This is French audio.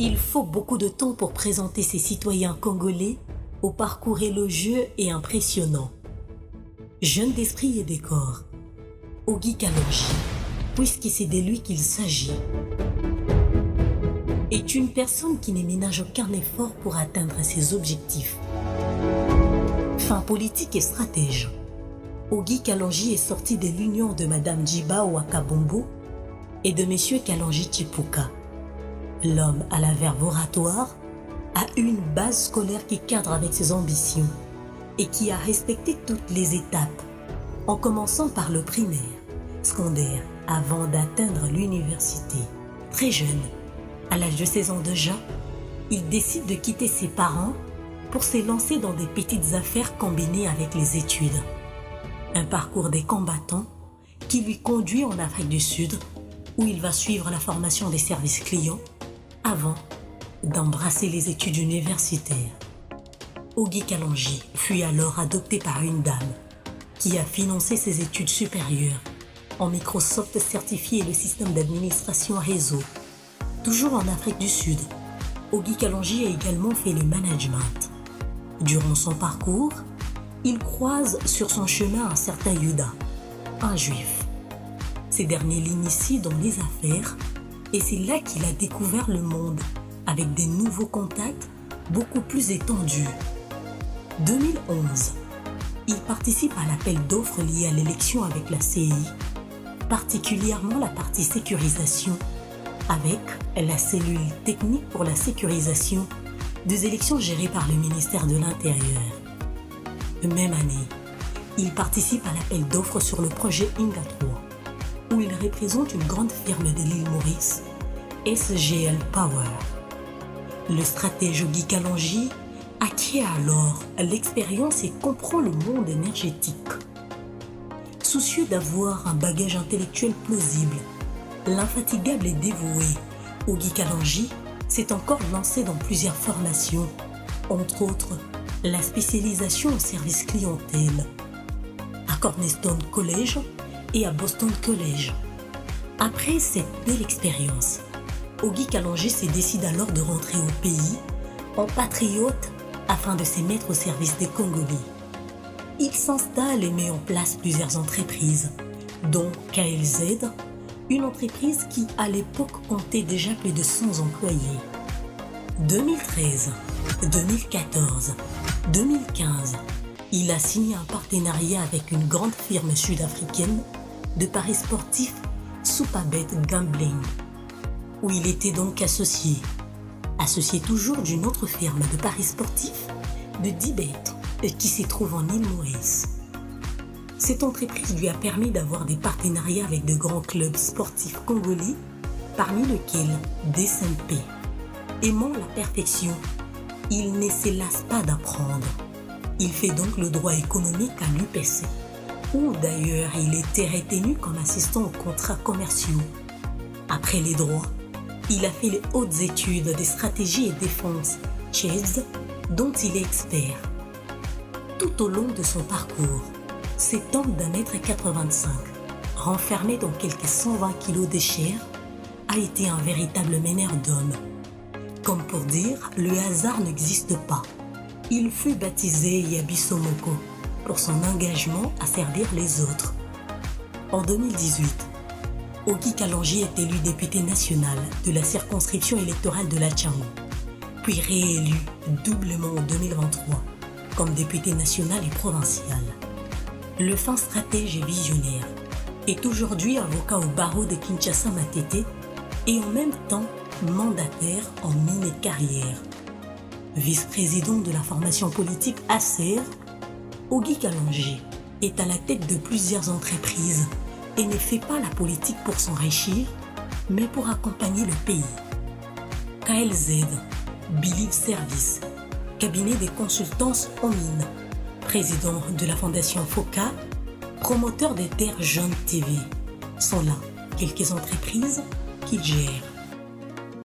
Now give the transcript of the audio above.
Il faut beaucoup de temps pour présenter ces citoyens congolais au parcours élogieux et impressionnant. Jeune d'esprit et de corps, Ogi Kalonji, puisque c'est de lui qu'il s'agit, est une personne qui ne ménage aucun effort pour atteindre ses objectifs. Fin politique et stratège, Ogi Kalonji est sorti de l'union de Madame Djiba Ouakabombo et de Monsieur Kalonji Tchipuka. L'homme à la verve oratoire a eu une base scolaire qui cadre avec ses ambitions et qui a respecté toutes les étapes, en commençant par le primaire, secondaire, avant d'atteindre l'université. Très jeune, à l'âge de 16 ans déjà, il décide de quitter ses parents pour se lancer dans des petites affaires combinées avec les études. Un parcours des combattants qui lui conduit en Afrique du Sud, où il va suivre la formation des services clients avant d'embrasser les études universitaires. Ogi Kalonji fut alors adopté par une dame qui a financé ses études supérieures en Microsoft certifié et le système d'administration réseau. Toujours en Afrique du Sud, Ogi Kalonji a également fait le management. Durant son parcours, il croise sur son chemin un certain Yuda, un juif. Ces derniers l'initient dans les affaires et c'est là qu'il a découvert le monde avec des nouveaux contacts beaucoup plus étendus. 2011, il participe à l'appel d'offres lié à l'élection avec la CEI, particulièrement la partie sécurisation, avec la cellule technique pour la sécurisation des élections gérées par le ministère de l'Intérieur. Même année, il participe à l'appel d'offres sur le projet Inga 3, où il représente une grande firme de l'île Maurice, SGL Power. Le stratège Ogi Kalonji acquiert alors l'expérience et comprend le monde énergétique. Soucieux d'avoir un bagage intellectuel plausible, l'infatigable et dévoué Ogi Kalonji s'est encore lancé dans plusieurs formations, entre autres la spécialisation au service clientèle à Cornerstone College et à Boston College. Après cette belle expérience, Ogi Kalonji se décide alors de rentrer au pays en patriote afin de se mettre au service des Congolais. Il s'installe et met en place plusieurs entreprises, dont KLZ, une entreprise qui à l'époque comptait déjà plus de 100 employés. 2013, 2014, 2015, il a signé un partenariat avec une grande firme sud-africaine de paris sportifs Supabet Gambling, où il était donc associé toujours d'une autre firme de paris sportifs de Dibet qui se trouve en île Maurice. Cette entreprise lui a permis d'avoir des partenariats avec de grands clubs sportifs congolais, parmi lesquels DSMP. Aimant la perfection, il ne se lasse pas d'apprendre. Il fait donc le droit économique à l'UPC, où d'ailleurs il était retenu comme assistant aux contrats commerciaux. Après les droits, il a fait les hautes études de stratégie et défense, CHEDS, dont il est expert. Tout au long de son parcours, cet homme d'1,85 m, renfermé dans quelques 120 kg de chair, a été un véritable meneur d'hommes. Comme pour dire, le hasard n'existe pas. Il fut baptisé Yabisomoko pour son engagement à servir les autres. En 2018, Ogi Kalonji est élu député national de la circonscription électorale de la Tchango, puis réélu doublement en 2023 comme député national et provincial. Le fin stratège et visionnaire est aujourd'hui avocat au barreau de Kinshasa-Matete et en même temps mandataire en mine et carrière. Vice-président de la formation politique ACR, Ogi Kalonji est à la tête de plusieurs entreprises et ne fait pas la politique pour s'enrichir, mais pour accompagner le pays. KLZ, Believe Service, cabinet des consultances en mine, président de la fondation FOCA, promoteur des terres jeunes TV, sont là quelques entreprises qu'il gère.